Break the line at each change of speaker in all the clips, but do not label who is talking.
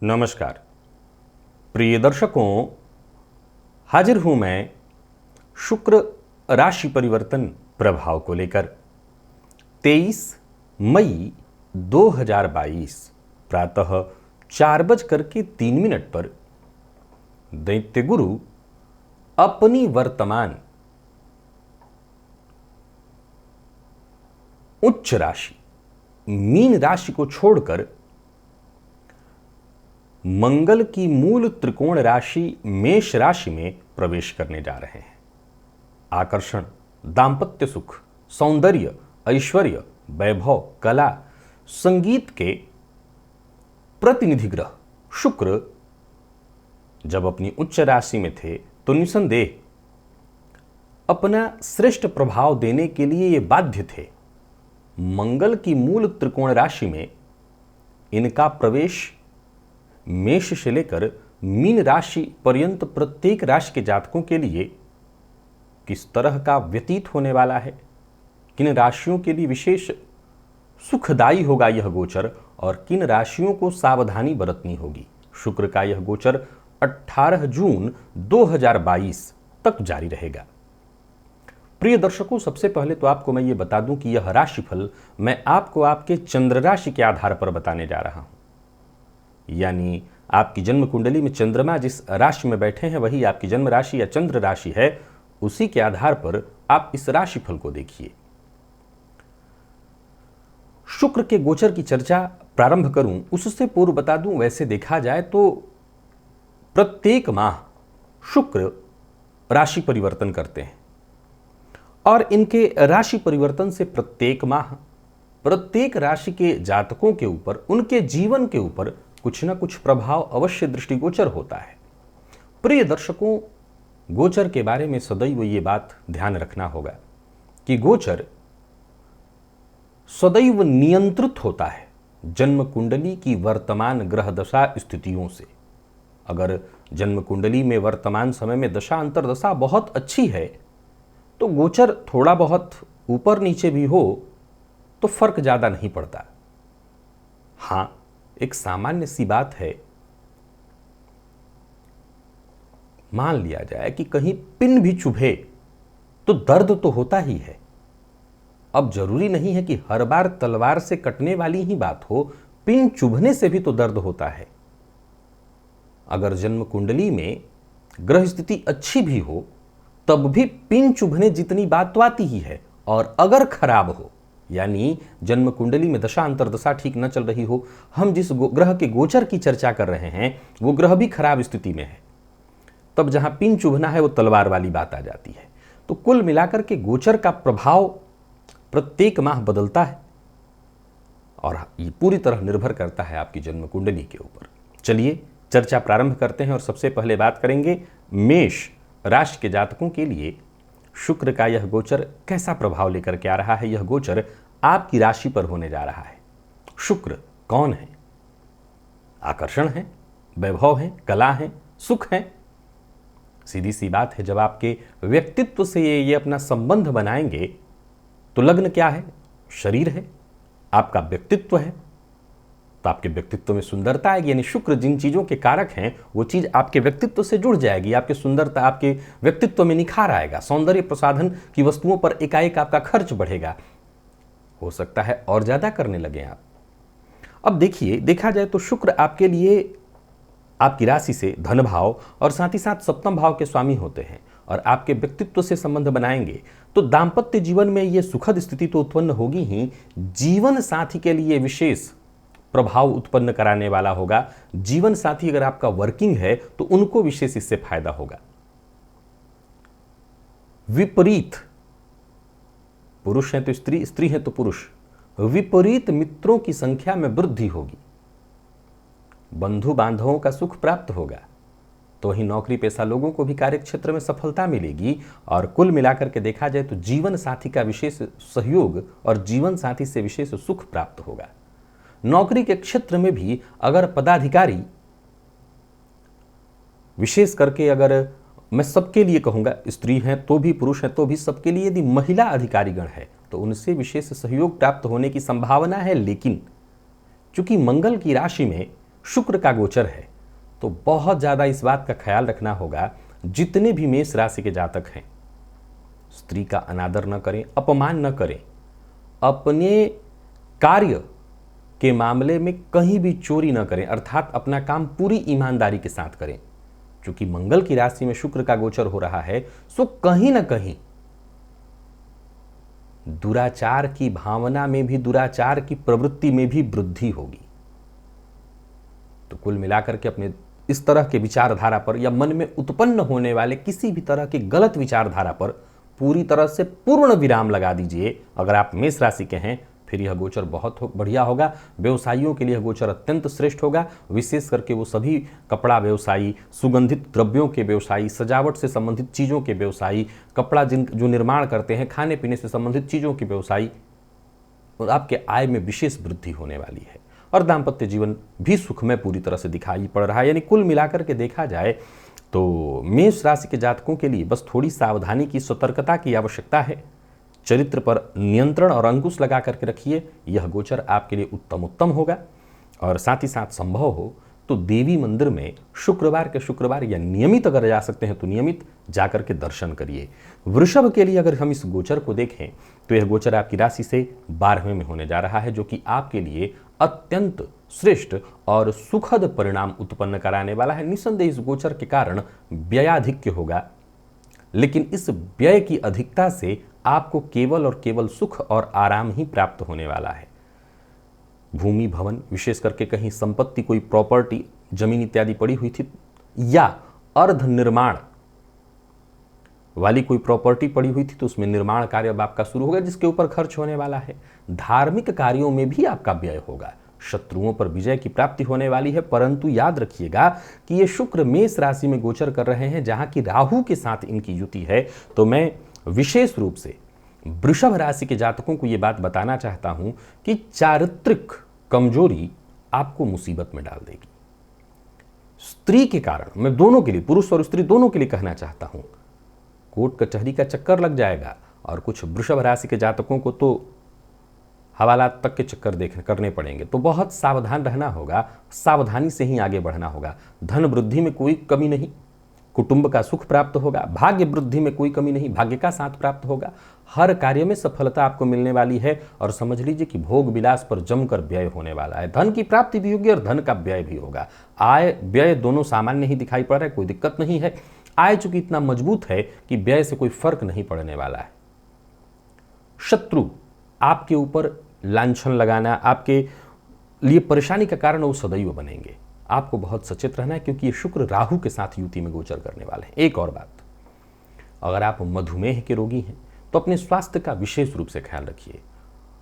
नमस्कार प्रिय दर्शकों, हाजिर हूं मैं शुक्र राशि परिवर्तन प्रभाव को लेकर। 23 मई 2022 प्रातः 4:03 पर दैत्य गुरु अपनी वर्तमान उच्च राशि मीन राशि को छोड़कर मंगल की मूल त्रिकोण राशि मेष राशि में प्रवेश करने जा रहे हैं। आकर्षण, दांपत्य सुख, सौंदर्य, ऐश्वर्य, वैभव, कला, संगीत के प्रतिनिधि ग्रह शुक्र जब अपनी उच्च राशि में थे तो निसंदेह अपना श्रेष्ठ प्रभाव देने के लिए ये बाध्य थे। मंगल की मूल त्रिकोण राशि में इनका प्रवेश मेष से लेकर मीन राशि पर्यंत प्रत्येक राशि के जातकों के लिए किस तरह का व्यतीत होने वाला है, किन राशियों के लिए विशेष सुखदायी होगा यह गोचर और किन राशियों को सावधानी बरतनी होगी। शुक्र का यह गोचर 18 जून 2022 तक जारी रहेगा। प्रिय दर्शकों, सबसे पहले तो आपको मैं ये बता दूं कि यह राशिफल मैं आपको आपके चंद्र राशि के आधार पर बताने जा रहा हूं। यानी आपकी जन्म कुंडली में चंद्रमा जिस राशि में बैठे हैं वही आपकी जन्म राशि या चंद्र राशि है, उसी के आधार पर आप इस राशिफल को देखिए। शुक्र के गोचर की चर्चा प्रारंभ करूं उससे पूर्व बता दूं, वैसे देखा जाए तो प्रत्येक माह शुक्र राशि परिवर्तन करते हैं और इनके राशि परिवर्तन से प्रत्येक माह प्रत्येक राशि के जातकों के ऊपर, उनके जीवन के ऊपर कुछ ना कुछ प्रभाव अवश्य दृष्टिगोचर होता है। प्रिय दर्शकों, गोचर के बारे में सदैव ये बात ध्यान रखना होगा कि गोचर सदैव नियंत्रित होता है जन्म कुंडली की वर्तमान ग्रह दशा स्थितियों से। अगर जन्म कुंडली में वर्तमान समय में दशा अंतर्दशा बहुत अच्छी है तो गोचर थोड़ा बहुत ऊपर नीचे भी हो तो फर्क ज्यादा नहीं पड़ता। हां, एक सामान्य सी बात है, मान लिया जाए कि कहीं पिन भी चुभे तो दर्द तो होता ही है। अब जरूरी नहीं है कि हर बार तलवार से कटने वाली ही बात हो, पिन चुभने से भी तो दर्द होता है। अगर जन्म कुंडली में ग्रह स्थिति अच्छी भी हो तब भी पिन चुभने जितनी बात तो आती ही है। और अगर खराब हो, यानी जन्म कुंडली में दशा अंतर्दशा ठीक न चल रही हो, हम जिस ग्रह के गोचर की चर्चा कर रहे हैं वो ग्रह भी खराब स्थिति में है, तब जहां पिन चुभना है वो तलवार वाली बात आ जाती है। तो कुल मिलाकर के गोचर का प्रभाव प्रत्येक माह बदलता है और ये पूरी तरह निर्भर करता है आपकी जन्म कुंडली के ऊपर। चलिए चर्चा प्रारंभ करते हैं और सबसे पहले बात करेंगे मेष राशि के जातकों के लिए शुक्र का यह गोचर कैसा प्रभाव लेकर के आ रहा है। यह गोचर आपकी राशि पर होने जा रहा है। शुक्र कौन है? आकर्षण है, वैभव है, कला है, सुख है। सीधी सी बात है, जब आपके व्यक्तित्व से ये अपना संबंध बनाएंगे तो लग्न क्या है? शरीर है, आपका व्यक्तित्व है, तो आपके व्यक्तित्व में सुंदरता आएगी। यानी शुक्र जिन चीजों के कारक हैं वो चीज आपके व्यक्तित्व से जुड़ जाएगी, आपकी सुंदरता, आपके व्यक्तित्व में निखार आएगा। सौंदर्य प्रसाधन की वस्तुओं पर एकाएक आपका खर्च बढ़ेगा, हो सकता है और ज्यादा करने लगे आप। अब देखिए, देखा जाए तो शुक्र आपके लिए आपकी राशि से धन भाव और साथ ही साथ सप्तम भाव के स्वामी होते हैं और आपके व्यक्तित्व से संबंध बनाएंगे तो दांपत्य जीवन में यह सुखद स्थिति तो उत्पन्न होगी ही, जीवन साथी के लिए विशेष प्रभाव उत्पन्न कराने वाला होगा। जीवन साथी अगर आपका वर्किंग है तो उनको विशेष इससे फायदा होगा। विपरीत पुरुष है तो स्त्री, स्त्री है तो पुरुष, विपरीत मित्रों की संख्या में वृद्धि होगी। बंधु बांधवों का सुख प्राप्त होगा तो वहीं नौकरी पेशा लोगों को भी कार्य क्षेत्र में सफलता मिलेगी। और कुल मिलाकर के देखा जाए तो जीवन साथी का विशेष सहयोग और जीवन साथी से विशेष सुख प्राप्त होगा। नौकरी के क्षेत्र में भी अगर पदाधिकारी, विशेष करके अगर मैं सबके लिए कहूंगा, स्त्री हैं तो भी पुरुष हैं तो भी सबके लिए, यदि महिला अधिकारीगण है तो उनसे विशेष सहयोग प्राप्त होने की संभावना है। लेकिन चूंकि मंगल की राशि में शुक्र का गोचर है, तो बहुत ज़्यादा इस बात का ख्याल रखना होगा, जितने भी मेष राशि के जातक हैं, स्त्री का अनादर न करें, अपमान न करें, अपने कार्य के मामले में कहीं भी चोरी न करें, अर्थात अपना काम पूरी ईमानदारी के साथ करें। क्योंकि मंगल की राशि में शुक्र का गोचर हो रहा है, सो कहीं ना कहीं दुराचार की भावना में भी, दुराचार की प्रवृत्ति में भी वृद्धि होगी। तो कुल मिलाकर के अपने इस तरह के विचारधारा पर या मन में उत्पन्न होने वाले किसी भी तरह की गलत विचारधारा पर पूरी तरह से पूर्ण विराम लगा दीजिए। अगर आप मेष राशि के हैं, फिर यह गोचर बहुत बढ़िया होगा। व्यवसायियों के लिए यह गोचर अत्यंत श्रेष्ठ होगा, विशेष करके वो सभी कपड़ा व्यवसायी, सुगंधित द्रव्यों के व्यवसायी, सजावट से संबंधित चीज़ों के व्यवसायी, कपड़ा जो निर्माण करते हैं, खाने पीने से संबंधित चीज़ों के व्यवसायी, और आपके आय में विशेष वृद्धि होने वाली है। और दाम्पत्य जीवन भी सुखमय पूरी तरह से दिखाई पड़ रहा है। यानी कुल मिलाकर के देखा जाए तो मेष राशि के जातकों के लिए बस थोड़ी सावधानी की, सतर्कता की आवश्यकता है। चरित्र पर नियंत्रण और अंकुश लगा करके रखिए, यह गोचर आपके लिए उत्तम होगा। और साथ ही साथ संभव हो तो देवी मंदिर में शुक्रवार के शुक्रवार या नियमित अगर जा सकते हैं तो नियमित जाकर के दर्शन करिए। वृषभ के लिए अगर हम इस गोचर को देखें तो यह गोचर आपकी राशि से 12वें में होने जा रहा है, जो कि आपके लिए अत्यंत श्रेष्ठ और सुखद परिणाम उत्पन्न कराने वाला है। निस्संदेह इस गोचर के कारण व्ययाधिक्य होगा, लेकिन इस व्यय की अधिकता से आपको केवल और केवल सुख और आराम ही प्राप्त होने वाला है। भूमि भवन, विशेष करके कहीं संपत्ति, कोई प्रॉपर्टी, जमीन इत्यादि पड़ी हुई थी, या अर्ध निर्माण वाली कोई प्रॉपर्टी पड़ी हुई थी, तो उसमें निर्माण कार्य अब आपका शुरू होगा, जिसके ऊपर खर्च होने वाला है। धार्मिक कार्यों में भी आपका व्यय होगा। शत्रुओं पर विजय की प्राप्ति होने वाली है, परंतु याद रखिएगा कि ये शुक्र मेष राशि में गोचर कर रहे हैं, जहां की राहु के साथ इनकी युति है। तो मैं विशेष रूप से वृषभ राशि के जातकों को यह बात बताना चाहता हूं कि चारित्रिक कमजोरी आपको मुसीबत में डाल देगी। स्त्री के कारण, मैं दोनों के लिए, पुरुष और स्त्री दोनों के लिए कहना चाहता हूं, कोर्ट कचहरी का चक्कर लग जाएगा। और कुछ वृषभ राशि के जातकों को तो हवालात तक के चक्कर करने पड़ेंगे। तो बहुत सावधान रहना होगा, सावधानी से ही आगे बढ़ना होगा। धन वृद्धि में कोई कमी नहीं, कुटुंब का सुख प्राप्त होगा। भाग्य वृद्धि में कोई कमी नहीं, भाग्य का साथ प्राप्त होगा। हर कार्य में सफलता आपको मिलने वाली है। और समझ लीजिए कि भोग विलास पर जमकर व्यय होने वाला है। धन की प्राप्ति भी होगी और धन का व्यय भी होगा। आय व्यय दोनों सामान्य ही दिखाई पड़ रहा है, कोई दिक्कत नहीं है। आय चूंकि इतना मजबूत है कि व्यय से कोई फर्क नहीं पड़ने वाला है। शत्रु आपके ऊपर लांछन लगाना, आपके लिए परेशानी का कारण वो सदैव बनेंगे। आपको बहुत सचेत रहना है, क्योंकि ये शुक्र राहु के साथ युति में गोचर करने वाले हैं। एक और बात, अगर आप मधुमेह के रोगी हैं तो अपने स्वास्थ्य का विशेष रूप से ख्याल रखिए।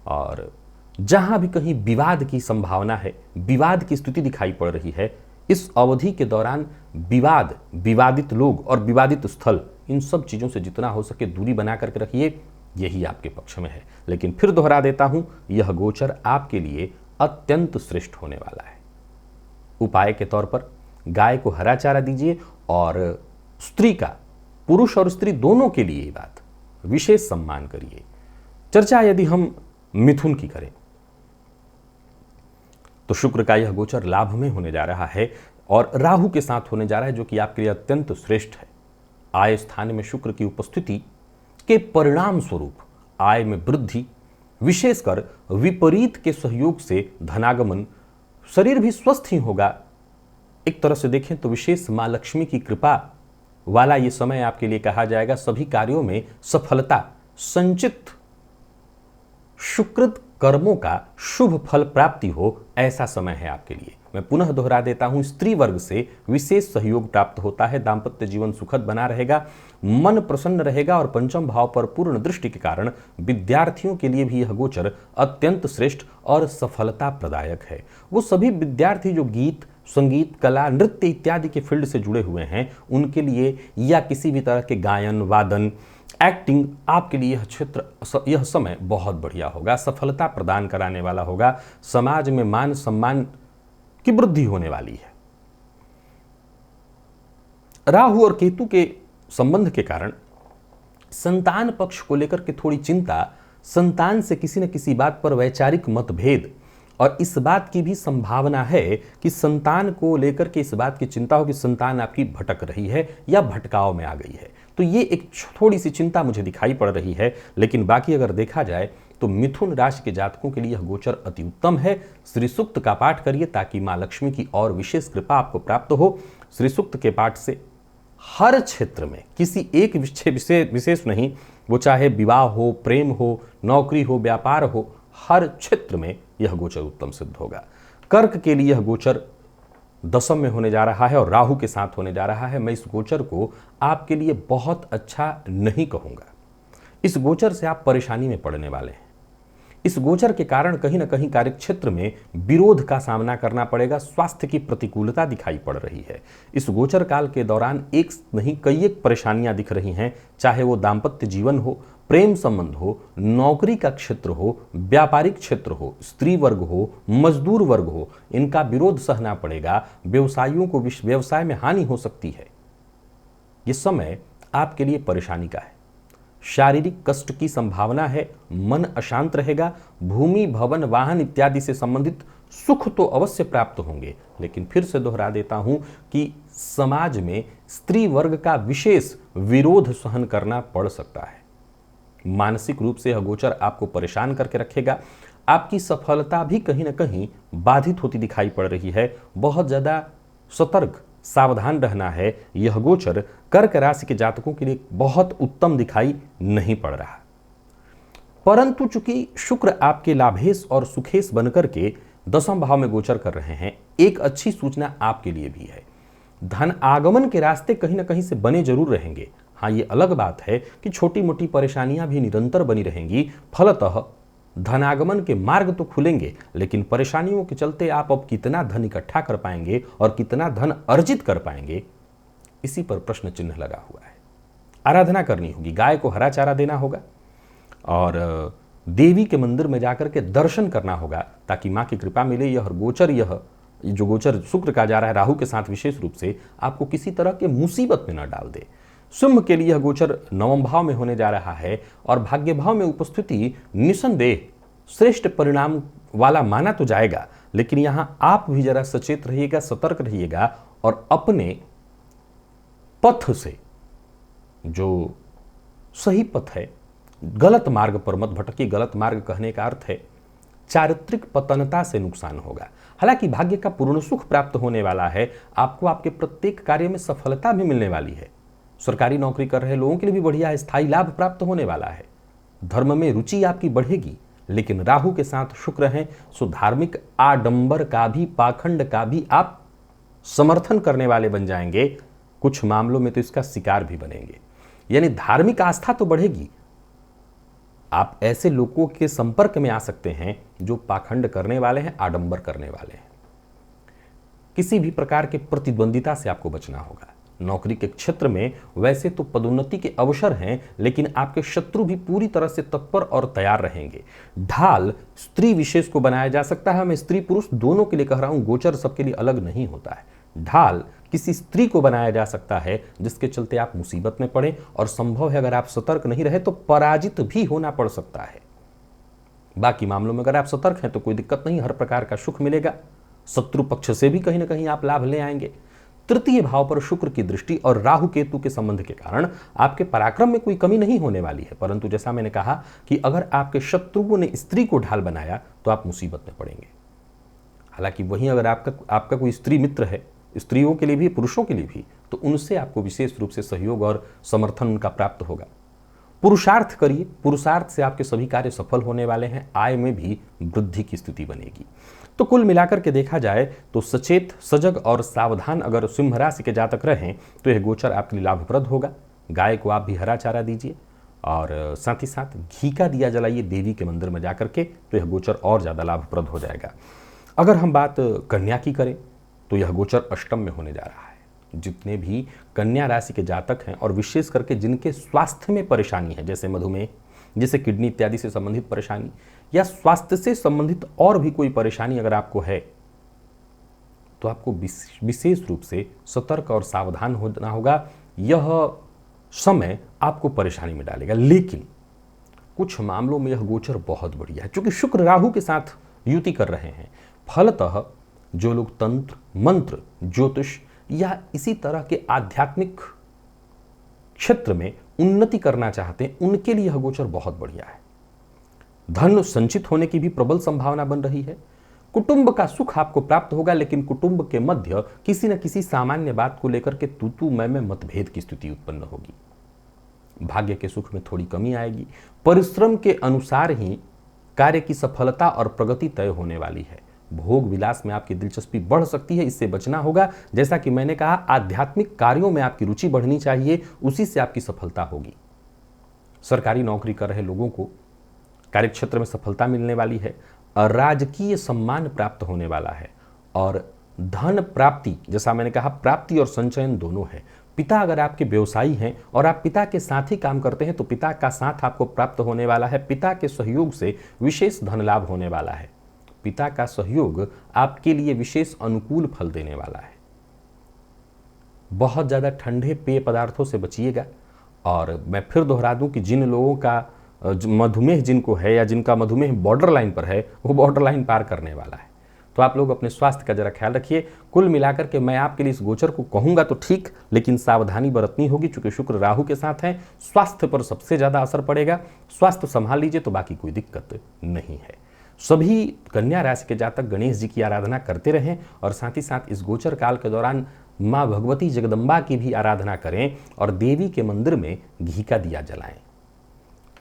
और जहां भी कहीं विवाद की संभावना है, विवाद की स्थिति दिखाई पड़ रही है, इस अवधि के दौरान विवाद, विवादित लोग और विवादित स्थल, इन सब चीजों से जितना हो सके दूरी बना करके रखिए, यही आपके पक्ष में है। लेकिन फिर दोहरा देता हूं, यह गोचर आपके लिए अत्यंत श्रेष्ठ होने वाला है। उपाय के तौर पर गाय को हरा चारा दीजिए। और स्त्री का, पुरुष और स्त्री दोनों के लिए ये बात, विशेष सम्मान करिए। चर्चा यदि हम मिथुन की करें तो शुक्र का यह गोचर लाभ में होने जा रहा है और राहु के साथ होने जा रहा है, जो कि आपके लिए अत्यंत श्रेष्ठ है। आय स्थान में शुक्र की उपस्थिति के परिणाम स्वरूप आय में वृद्धि, विशेषकर विपरीत के सहयोग से धनागमन, शरीर भी स्वस्थ ही होगा। एक तरह से देखें तो विशेष मां लक्ष्मी की कृपा वाला ये समय आपके लिए कहा जाएगा। सभी कार्यों में सफलता, संचित शुक्रत कर्मों का शुभ फल प्राप्ति हो, ऐसा समय है आपके लिए। मैं पुनः दोहरा देता हूं, स्त्री वर्ग से विशेष सहयोग प्राप्त होता है। दाम्पत्य जीवन सुखद बना रहेगा, मन प्रसन्न रहेगा और पंचम भाव पर पूर्ण दृष्टि के कारण विद्यार्थियों के लिए भी यह गोचर अत्यंत श्रेष्ठ और सफलता प्रदायक है। वो सभी विद्यार्थी जो गीत, संगीत, कला, नृत्य इत्यादि के फील्ड से जुड़े हुए हैं, उनके लिए, या किसी भी तरह के गायन, वादन, एक्टिंग, आपके लिए यह क्षेत्र, यह समय बहुत बढ़िया होगा, सफलता प्रदान कराने वाला होगा। समाज में मान सम्मान की वृद्धि होने वाली है। राहु और केतु के संबंध के कारण संतान पक्ष को लेकर के थोड़ी चिंता, संतान से किसी न किसी बात पर वैचारिक मतभेद और इस बात की भी संभावना है कि संतान को लेकर के इस बात की चिंता हो कि संतान आपकी भटक रही है या भटकाव में आ गई है। तो ये एक थोड़ी सी चिंता मुझे दिखाई पड़ रही है। लेकिन बाकी अगर देखा जाए तो मिथुन राशि के जातकों के लिए यह गोचर अति उत्तम है। श्री सूक्त का पाठ करिए ताकि मां लक्ष्मी की और विशेष कृपा आपको प्राप्त हो। श्री सूक्त के पाठ से हर क्षेत्र में, किसी एक विशेष नहीं, वो चाहे विवाह हो, प्रेम हो, नौकरी हो, व्यापार हो, हर क्षेत्र में यह गोचर उत्तम सिद्ध होगा। कर्क के लिए यह गोचर दशम में होने जा रहा है और राहु के साथ होने जा रहा है। मैं इस गोचर को आपके लिए बहुत अच्छा नहीं कहूंगा। इस गोचर से आप परेशानी में पड़ने वाले हैं। इस गोचर के कारण कहीं ना कहीं कार्यक्षेत्र में विरोध का सामना करना पड़ेगा। स्वास्थ्य की प्रतिकूलता दिखाई पड़ रही है। इस गोचर काल के दौरान एक नहीं कई एक परेशानियां दिख रही हैं, चाहे वो दाम्पत्य जीवन हो, प्रेम संबंध हो, नौकरी का क्षेत्र हो, व्यापारिक क्षेत्र हो, स्त्री वर्ग हो, मजदूर वर्ग हो, इनका विरोध सहना पड़ेगा। व्यवसायियों को व्यवसाय में हानि हो सकती है। यह समय आपके लिए परेशानी का है। शारीरिक कष्ट की संभावना है। मन अशांत रहेगा। भूमि, भवन, वाहन इत्यादि से संबंधित सुख तो अवश्य प्राप्त होंगे, लेकिन फिर से दोहरा देता हूं कि समाज में स्त्री वर्ग का विशेष विरोध सहन करना पड़ सकता है। मानसिक रूप से यह गोचर आपको परेशान करके रखेगा। आपकी सफलता भी कहीं ना कहीं बाधित होती दिखाई पड़ रही है। बहुत ज्यादा सतर्क, सावधान रहना है। यह गोचर कर्क राशि के जातकों के लिए बहुत उत्तम दिखाई नहीं पड़ रहा। परंतु चूंकि शुक्र आपके लाभेश और सुखेश बनकर के दसम भाव में गोचर कर रहे हैं, एक अच्छी सूचना आपके लिए भी है। धन आगमन के रास्ते कहीं ना कहीं से बने जरूर रहेंगे। हाँ, ये अलग बात है कि छोटी मोटी परेशानियां भी निरंतर बनी रहेंगी। फलतः धनागमन के मार्ग तो खुलेंगे, लेकिन परेशानियों के चलते आप अब कितना धन इकट्ठा कर पाएंगे और कितना धन अर्जित कर पाएंगे, इसी पर प्रश्न चिन्ह लगा हुआ है। आराधना करनी होगी, गाय को हरा चारा देना होगा और देवी के मंदिर में जाकर के दर्शन करना होगा ताकि मां की कृपा मिले। यह जो गोचर शुक्र का जा रहा है राहु के साथ, विशेष रूप से आपको किसी तरह के मुसीबत में न डाल दे। सिंह के लिए यह गोचर नवम भाव में होने जा रहा है और भाग्य भाव में उपस्थिति निसंदेह श्रेष्ठ परिणाम वाला माना तो जाएगा, लेकिन यहां आप भी जरा सचेत रहिएगा, सतर्क रहिएगा और अपने पथ से, जो सही पथ है, गलत मार्ग पर मत भटकिए। गलत मार्ग कहने का अर्थ है चारित्रिक पतनता से नुकसान होगा। हालांकि भाग्य का पूर्ण सुख प्राप्त होने वाला है। आपको आपके प्रत्येक कार्य में सफलता भी मिलने वाली है। सरकारी नौकरी कर रहे लोगों के लिए भी बढ़िया स्थायी लाभ प्राप्त होने वाला है। धर्म में रुचि आपकी बढ़ेगी, लेकिन राहु के साथ शुक्र हैं, सो धार्मिक आडंबर का भी, पाखंड का भी आप समर्थन करने वाले बन जाएंगे। कुछ मामलों में तो इसका शिकार भी बनेंगे। यानी धार्मिक आस्था तो बढ़ेगी। आप ऐसे लोगों के संपर्क में आ सकते हैं जो पाखंड करने वाले हैं, आडंबर करने वाले हैं। किसी भी प्रकार के प्रतिद्वंदिता से आपको बचना होगा। नौकरी के क्षेत्र में वैसे तो पदोन्नति के अवसर हैं, लेकिन आपके शत्रु भी पूरी तरह से तत्पर और तैयार रहेंगे। ढाल स्त्री विशेष को बनाया जा सकता है। मैं स्त्री पुरुष दोनों के लिए कह रहा हूं, गोचर सबके लिए अलग नहीं होता है। ढाल किसी स्त्री को बनाया जा सकता है जिसके चलते आप मुसीबत में पड़े और संभव है अगर आप सतर्क नहीं रहे तो पराजित भी होना पड़ सकता है। बाकी मामलों में अगर आप सतर्क हैं तो कोई दिक्कत नहीं, हर प्रकार का सुख मिलेगा। शत्रु पक्ष से भी कहीं ना कहीं आप लाभ ले आएंगे। तृतीय भाव पर शुक्र की दृष्टि और राहु केतु के संबंध के कारण आपके पराक्रम में कोई कमी नहीं होने वाली है। परंतु जैसा मैंने कहा कि अगर आपके शत्रुओं ने स्त्री को ढाल बनाया तो आप मुसीबत में पड़ेंगे। हालांकि वहीं अगर आपका कोई स्त्री मित्र है, स्त्रियों के लिए भी, पुरुषों के लिए भी, तो उनसे आपको विशेष रूप से सहयोग और समर्थन उनका प्राप्त होगा। पुरुषार्थ करिए, पुरुषार्थ से आपके सभी कार्य सफल होने वाले हैं। आय में भी वृद्धि की स्थिति बनेगी। तो कुल मिलाकर के देखा जाए तो सचेत, सजग और सावधान अगर सिंह राशि के जातक रहें तो यह गोचर आपके लिए लाभप्रद होगा। गाय को आप भी हरा चारा दीजिए और साथ ही साथ घी का दिया जलाइए देवी के मंदिर में जाकर के, तो यह गोचर और ज़्यादा लाभप्रद हो जाएगा। अगर हम बात कन्या की करें तो यह गोचर अष्टम में होने जा रहा है। जितने भी कन्या राशि के जातक हैं और विशेष करके जिनके स्वास्थ्य में परेशानी है, जैसे मधुमेह, जैसे किडनी इत्यादि से संबंधित परेशानी या स्वास्थ्य से संबंधित और भी कोई परेशानी अगर आपको है, तो आपको विशेष रूप से सतर्क और सावधान होना होगा। यह समय आपको परेशानी में डालेगा, लेकिन कुछ मामलों में यह गोचर बहुत बढ़िया है। क्योंकि शुक्र राहु के साथ युति कर रहे हैं। फलतः जो लोग तंत्र, मंत्र, ज्योतिष या इसी तरह के आध्यात्मिक क्षेत्र में उन्नति करना चाहते हैं, उनके लिए यह गोचर बहुत बढ़िया है। धन संचित होने की भी प्रबल संभावना बन रही है। कुटुंब का सुख आपको प्राप्त होगा, लेकिन कुटुंब के मध्य किसी न किसी सामान्य बात को लेकर के तू मैं मतभेद की स्थिति उत्पन्न होगी। भाग्य के सुख में थोड़ी कमी आएगी। परिश्रम के अनुसार ही कार्य की सफलता और प्रगति तय होने वाली है। भोग विलास में आपकी दिलचस्पी बढ़ सकती है, इससे बचना होगा। जैसा कि मैंने कहा, आध्यात्मिक कार्यों में आपकी रुचि बढ़नी चाहिए, उसी से आपकी सफलता होगी। सरकारी नौकरी कर रहे लोगों को कार्यक्षेत्र में सफलता मिलने वाली है। राजकीय सम्मान प्राप्त होने वाला है और धन प्राप्ति, जैसा मैंने कहा, प्राप्ति और संचयन दोनों है। पिता अगर आपके व्यवसायी हैं और आप पिता के साथ ही काम करते हैं तो पिता का साथ आपको प्राप्त होने वाला है। पिता के सहयोग से विशेष धन लाभ होने वाला है। पिता का सहयोग आपके लिए विशेष अनुकूल फल देने वाला है। बहुत ज़्यादा ठंडे पेय पदार्थों से बचिएगा। और मैं फिर दोहरा दूं कि जिन लोगों का मधुमेह जिनको है या जिनका मधुमेह बॉर्डर लाइन पर है, वो बॉर्डर लाइन पार करने वाला है। तो आप लोग अपने स्वास्थ्य का जरा ख्याल रखिए। कुल मिलाकर के मैं आपके लिए इस गोचर को कहूंगा तो ठीक, लेकिन सावधानी बरतनी होगी, चूंकि शुक्र राहु के साथ है। स्वास्थ्य पर सबसे ज्यादा असर पड़ेगा। स्वास्थ्य संभाल लीजिए तो बाकी कोई दिक्कत नहीं है। सभी कन्या राशि के जातक गणेश जी की आराधना करते रहें और साथ ही साथ इस गोचर काल के दौरान माँ भगवती जगदम्बा की भी आराधना करें और देवी के मंदिर में घी का दिया जलाएं।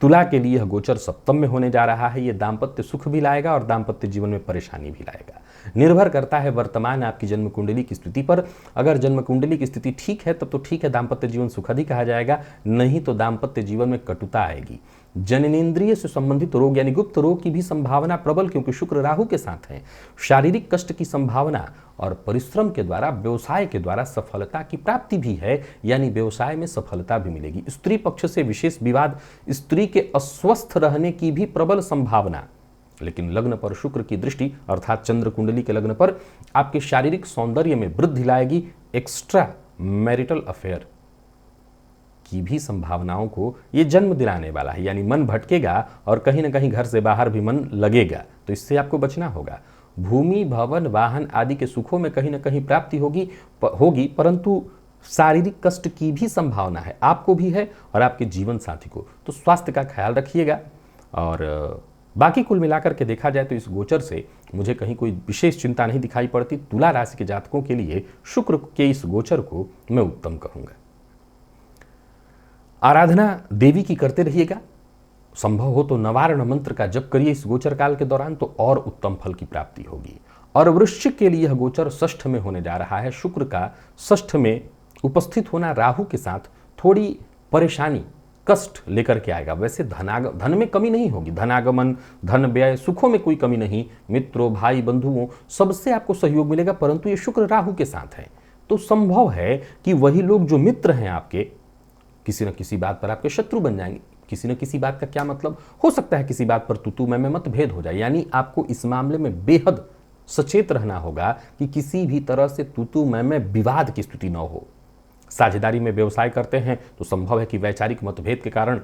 तुला के लिए यह गोचर सप्तम में होने जा रहा है। यह दाम्पत्य सुख भी लाएगा और दाम्पत्य जीवन में परेशानी भी लाएगा। निर्भर करता है वर्तमान आपकी जन्म कुंडली की स्थिति पर। अगर जन्म कुंडली की स्थिति ठीक है तब तो ठीक है, दाम्पत्य जीवन सुखद ही कहा जाएगा। नहीं तो दाम्पत्य जीवन में कटुता आएगी। जननेंद्रिय से संबंधित रोग यानी गुप्त रोग की भी संभावना प्रबल, क्योंकि शुक्र राहु के साथ है। शारीरिक कष्ट की संभावना और परिश्रम के द्वारा, व्यवसाय के द्वारा सफलता की प्राप्ति भी है, यानी व्यवसाय में सफलता भी मिलेगी। स्त्री पक्ष से विशेष विवाद, स्त्री के अस्वस्थ रहने की भी प्रबल संभावना। लेकिन लग्न पर शुक्र की दृष्टि अर्थात चंद्र कुंडली के लग्न पर आपके शारीरिक सौंदर्य में वृद्धि लाएगी। एक्स्ट्रा मैरिटल अफेयर की भी संभावनाओं को ये जन्म दिलाने वाला है, यानी मन भटकेगा और कहीं ना कहीं घर से बाहर भी मन लगेगा, तो इससे आपको बचना होगा। भूमि, भवन, वाहन आदि के सुखों में कहीं ना कहीं प्राप्ति होगी, परंतु शारीरिक कष्ट की भी संभावना है, आपको भी है और आपके जीवन साथी को। तो स्वास्थ्य का ख्याल रखिएगा। और बाकी कुल मिलाकर के देखा जाए तो इस गोचर से मुझे कहीं कोई विशेष चिंता नहीं दिखाई पड़ती। तुला राशि के जातकों के लिए शुक्र के इस गोचर को मैं उत्तम कहूंगा। आराधना देवी की करते रहिएगा। संभव हो तो नवारण मंत्र का जप करिए इस गोचर काल के दौरान, तो और उत्तम फल की प्राप्ति होगी। और वृश्चिक के लिए यह गोचर षष्ठ में होने जा रहा है। शुक्र का षष्ठ में उपस्थित होना राहु के साथ थोड़ी परेशानी, कष्ट लेकर के आएगा। वैसे धन में कमी नहीं होगी, धनागमन, धन व्यय, सुखों में कोई कमी नहीं। मित्रों, भाई, बंधुओं सबसे आपको सहयोग मिलेगा, परंतु ये शुक्र राहु के साथ है तो संभव है कि वही लोग जो मित्र हैं आपके, किसी न किसी बात पर आपके शत्रु बन जाएंगे। किसी न किसी बात का क्या मतलब, हो सकता है किसी बात पर तू मैं मतभेद हो जाए। यानी आपको इस मामले में बेहद सचेत रहना होगा कि किसी भी तरह से तू मैं विवाद की स्थिति न हो। साझेदारी में व्यवसाय करते हैं तो संभव है कि वैचारिक मतभेद के कारण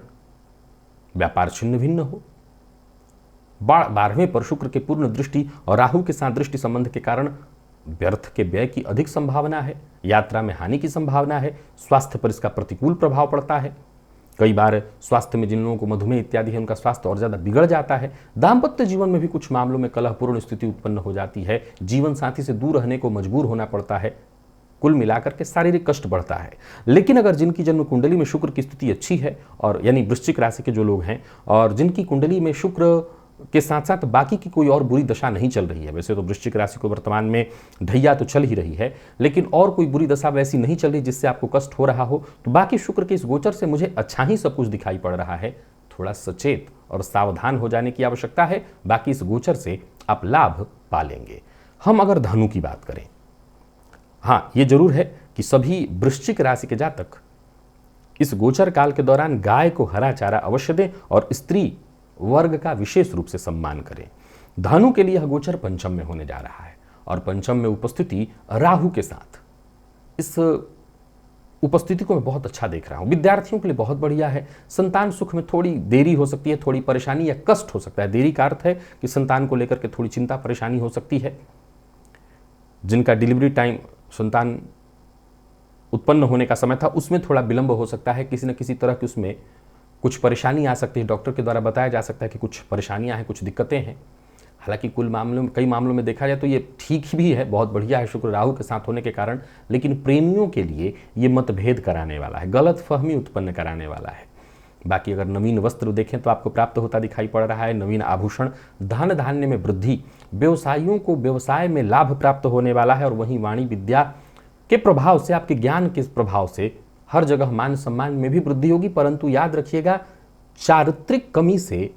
व्यापार छिन्न भिन्न हो। 12वें पर शुक्र के पूर्ण दृष्टि और राहु के साथ दृष्टि संबंध के कारण व्यर्थ के व्यय की अधिक संभावना है। यात्रा में हानि की संभावना है। स्वास्थ्य पर इसका प्रतिकूल प्रभाव पड़ता है। कई बार स्वास्थ्य में जिन लोगों को मधुमेह इत्यादि है उनका स्वास्थ्य और ज्यादा बिगड़ जाता है। दाम्पत्य जीवन में भी कुछ मामलों में कलहपूर्ण स्थिति उत्पन्न हो जाती है। जीवन साथी से दूर रहने को मजबूर होना पड़ता है। कुल मिलाकर के शारीरिक कष्ट बढ़ता है। लेकिन अगर जिनकी जन्म कुंडली में शुक्र की स्थिति अच्छी है, और यानी वृश्चिक राशि के जो लोग हैं और जिनकी कुंडली में शुक्र के साथ साथ बाकी की कोई और बुरी दशा नहीं चल रही है, वैसे तो वृश्चिक राशि को वर्तमान में ढैया तो चल ही रही है, लेकिन और कोई बुरी दशा वैसी नहीं चल रही जिससे आपको कष्ट हो रहा हो, तो बाकी शुक्र के इस गोचर से मुझे अच्छा ही सब कुछ दिखाई पड़ रहा है। थोड़ा सचेत और सावधान हो जाने की आवश्यकता है। बाकी इस गोचर से आप लाभ पा लेंगे। हम अगर धनु की बात करें, हाँ, ये जरूर है कि सभी वृश्चिक राशि के जातक इस गोचर काल के दौरान गाय को हरा चारा अवश्य दें और स्त्री वर्ग का विशेष रूप से सम्मान करें। धनु के लिए यह गोचर पंचम में होने जा रहा है और पंचम में उपस्थिति राहु के साथ। इस उपस्थिति को मैं बहुत अच्छा देख रहा हूं। विद्यार्थियों के लिए बहुत बढ़िया है। संतान सुख में थोड़ी देरी हो सकती है, थोड़ी परेशानी या कष्ट हो सकता है। देरी का अर्थ है कि संतान को लेकर के थोड़ी चिंता परेशानी हो सकती है। जिनका डिलीवरी टाइम, संतान उत्पन्न होने का समय था, उसमें थोड़ा विलंब हो सकता है। किसी न किसी तरह की उसमें कुछ परेशानी आ सकती है। डॉक्टर के द्वारा बताया जा सकता है कि कुछ परेशानियां हैं, कुछ दिक्कतें हैं। हालांकि कई मामलों में देखा जाए तो ये ठीक भी है, बहुत बढ़िया है शुक्र राहु के साथ होने के कारण। लेकिन प्रेमियों के लिए ये मतभेद कराने वाला है, गलत फहमी उत्पन्न कराने वाला है। बाकी अगर नवीन वस्त्र देखें तो आपको प्राप्त होता दिखाई पड़ रहा है, नवीन आभूषण, धन धान्य में वृद्धि, व्यवसायियों को व्यवसाय में लाभ प्राप्त होने वाला है। और वहीं वाणी विद्या के प्रभाव से, आपके ज्ञान के प्रभाव से हर जगह मान सम्मान में भी वृद्धि होगी। परंतु याद रखिएगा, चारित्रिक कमी से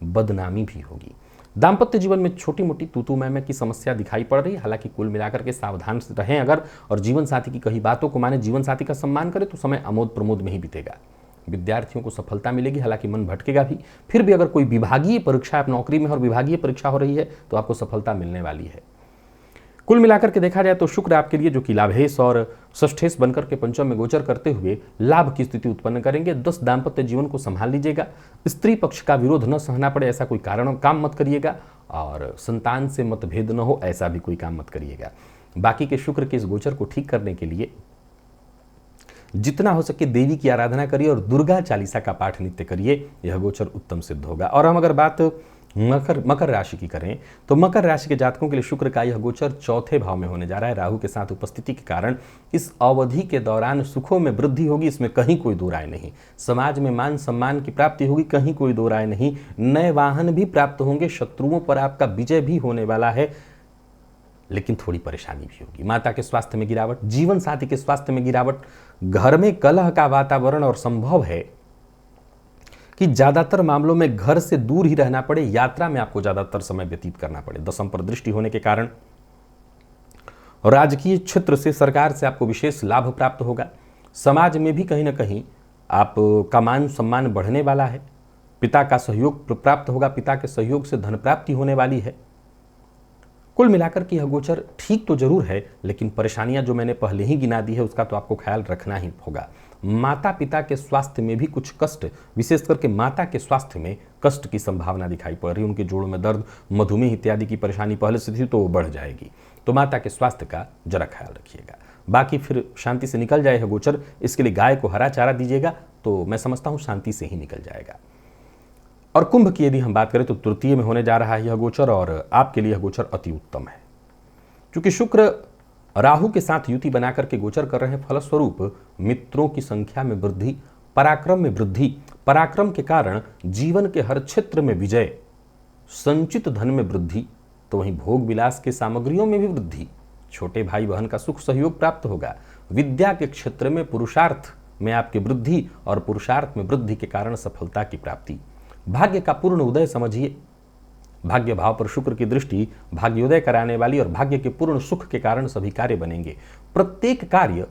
बदनामी भी होगी। दाम्पत्य जीवन में छोटी मोटी तू मैं की समस्या दिखाई पड़ रही है। हालांकि कुल मिलाकर के सावधान से रहें अगर, और जीवन साथी की कही बातों को माने, जीवन साथी का सम्मान करें तो समय अमोद प्रमोद में ही बीतेगा। विद्यार्थियों को सफलता मिलेगी, हालांकि मन भटकेगा भी। फिर भी अगर कोई विभागीय परीक्षा, आप नौकरी में और विभागीय परीक्षा हो रही है तो आपको सफलता मिलने वाली है। कुल मिलाकर के देखा जाए तो शुक्र आपके लिए जो कि लाभेश और षष्ठेश बनकर के पंचम में गोचर करते हुए लाभ की स्थिति उत्पन्न करेंगे। 10 दाम्पत्य जीवन को संभाल लीजिएगा। स्त्री पक्ष का विरोध न सहना पड़े ऐसा कोई काम मत करिएगा, और संतान से मतभेद न हो ऐसा भी कोई काम मत करिएगा। बाकी के शुक्र के इस गोचर को ठीक करने के लिए जितना हो सके देवी की आराधना करिए और दुर्गा चालीसा का पाठ नित्य करिए, यह गोचर उत्तम सिद्ध होगा। और हम अगर बात मकर राशि की करें तो मकर राशि के जातकों के लिए शुक्र का यह गोचर चौथे भाव में होने जा रहा है। राहु के साथ उपस्थिति के कारण इस अवधि के दौरान सुखों में वृद्धि होगी, इसमें कहीं कोई दो राय नहीं। समाज में मान सम्मान की प्राप्ति होगी, कहीं कोई दो राय नहीं। नए वाहन भी प्राप्त होंगे, शत्रुओं पर आपका विजय भी होने वाला है। लेकिन थोड़ी परेशानी भी होगी। माता के स्वास्थ्य में गिरावट, जीवन साथी के स्वास्थ्य में गिरावट, घर में कलह का वातावरण, और संभव है कि ज्यादातर मामलों में घर से दूर ही रहना पड़े, यात्रा में आपको ज्यादातर समय व्यतीत करना पड़े। दशम पर दृष्टि होने के कारण राजकीय क्षेत्र से, सरकार से आपको विशेष लाभ प्राप्त होगा। समाज में भी कहीं ना कहीं आपका मान सम्मान बढ़ने वाला है। पिता का सहयोग प्राप्त होगा, पिता के सहयोग से धन प्राप्ति होने वाली है। कुल मिलाकर के यह गोचर ठीक तो जरूर है, लेकिन परेशानियां जो मैंने पहले ही गिना दी है उसका तो आपको ख्याल रखना ही होगा। माता पिता के स्वास्थ्य में भी कुछ कष्ट, विशेष करके माता के स्वास्थ्य में कष्ट की संभावना दिखाई पड़ रही है। उनके जोड़ों में दर्द, मधुमेह इत्यादि की परेशानी पहले से थी तो वो बढ़ जाएगी, तो माता के स्वास्थ्य का जरा ख्याल रखिएगा। बाकी फिर शांति से निकल जाए यह गोचर। इसके लिए गाय को हरा चारा दीजिएगा तो मैं समझता हूं शांति से ही निकल जाएगा। और कुंभ की यदि हम बात करें तो तृतीय में होने जा रहा है यह गोचर, और आपके लिए यह गोचर अति उत्तम है। क्योंकि शुक्र राहु के साथ युति बनाकर के गोचर कर रहे हैं, फलस्वरूप मित्रों की संख्या में वृद्धि, पराक्रम में वृद्धि, पराक्रम के कारण जीवन के हर क्षेत्र में विजय, संचित धन में वृद्धि, तो वहीं भोग विलास के सामग्रियों में भी वृद्धि, छोटे भाई बहन का सुख सहयोग प्राप्त होगा। विद्या के क्षेत्र में पुरुषार्थ में आपकी वृद्धि, और पुरुषार्थ में वृद्धि के कारण सफलता की प्राप्ति। भाग्य का पूर्ण उदय समझिए। भाग्य भाव पर शुक्र की दृष्टि भाग्योदय कराने वाली, और भाग्य के पूर्ण सुख के कारण सभी कार्य बनेंगे। प्रत्येक कार्य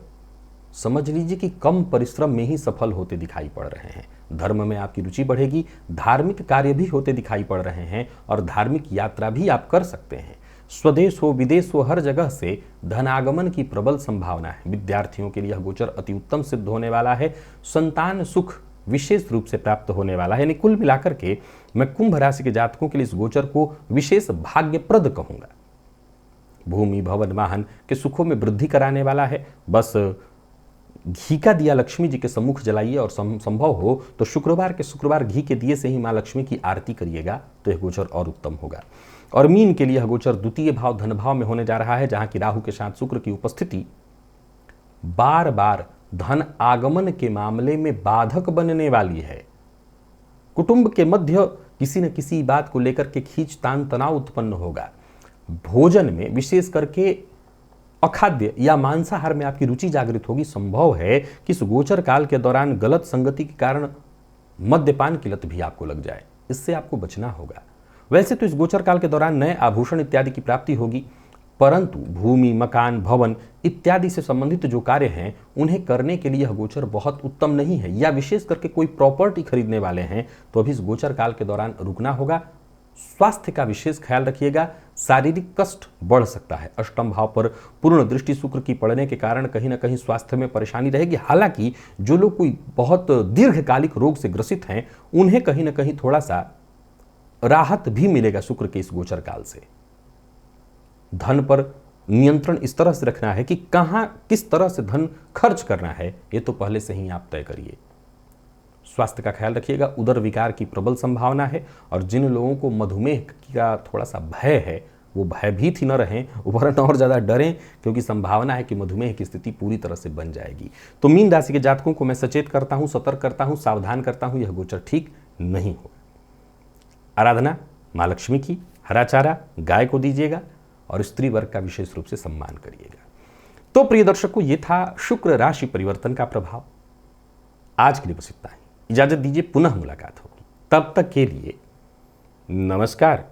समझ लीजिए कि कम परिश्रम में ही सफल होते दिखाई पड़ रहे हैं। धर्म में आपकी रुचि बढ़ेगी, धार्मिक कार्य भी होते दिखाई पड़ रहे हैं, और धार्मिक यात्रा भी आप कर सकते हैं। स्वदेश हो विदेश हो, हर जगह से धनागमन की प्रबल संभावना है। विद्यार्थियों के लिए यह गोचर अति उत्तम सिद्ध होने वाला है। संतान सुख विशेष रूप से प्राप्त होने वाला है। यानी कुल मिलाकर के मैं कुंभ राशि के जातकों के लिए इस गोचर को विशेष भाग्यप्रद कहूंगा। भूमि भवन वाहन के सुखों में वृद्धि कराने वाला है। बस घी का दिया लक्ष्मी जी के सम्मुख जलाइए, और संभव हो तो शुक्रवार घी के दिए से ही मां लक्ष्मी की आरती करिएगा, तो यह गोचर और उत्तम होगा। और मीन के लिए यह गोचर द्वितीय भाव धन भाव में होने जा रहा है, जहां की राहु के साथ शुक्र की उपस्थिति बार बार धन आगमन के मामले में बाधक बनने वाली है। कुटुंब के मध्य किसी न किसी बात को लेकर के खींचतान तनाव उत्पन्न होगा। भोजन में विशेष करके अखाद्य या मांसाहार में आपकी रुचि जागृत होगी। संभव है कि इस गोचर काल के दौरान गलत संगति के कारण मद्यपान की लत भी आपको लग जाए, इससे आपको बचना होगा। वैसे तो इस गोचर काल के दौरान नए आभूषण इत्यादि की प्राप्ति होगी, परंतु भूमि मकान भवन इत्यादि से संबंधित जो कार्य हैं उन्हें करने के लिए यह गोचर बहुत उत्तम नहीं है। या विशेष करके कोई प्रॉपर्टी खरीदने वाले हैं तो अभी इस गोचर काल के दौरान रुकना होगा। स्वास्थ्य का विशेष ख्याल रखिएगा। शारीरिक कष्ट बढ़ सकता है। अष्टम भाव पर पूर्ण दृष्टि शुक्र की पड़ने के कारण कहीं ना कहीं स्वास्थ्य में परेशानी रहेगी। हालांकि जो लोग कोई बहुत दीर्घकालिक रोग से ग्रसित हैं उन्हें कहीं ना कहीं थोड़ा सा राहत भी मिलेगा शुक्र के इस गोचर काल से। धन पर नियंत्रण इस तरह से रखना है कि कहां किस तरह से धन खर्च करना है ये तो पहले से ही आप तय करिए। स्वास्थ्य का ख्याल रखिएगा। उदर विकार की प्रबल संभावना है और जिन लोगों को मधुमेह का थोड़ा सा भय है वो भयभीत ही न रहें, वरन और ज़्यादा डरें, क्योंकि संभावना है कि मधुमेह की स्थिति पूरी तरह से बन जाएगी। तो मीन राशि के जातकों को मैं सचेत करता हूं, सतर्क करता हूं, सावधान करता हूं, यह गोचर ठीक नहीं होगा। आराधना माँ लक्ष्मी की, हरा चारा गाय को दीजिएगा और स्त्री वर्ग का विशेष रूप से सम्मान करिएगा। तो प्रिय दर्शकों, ये था शुक्र राशि परिवर्तन का प्रभाव। आज के लिए बस इतना ही। इजाजत दीजिए, पुनः मुलाकात होगी। तब तक के लिए नमस्कार।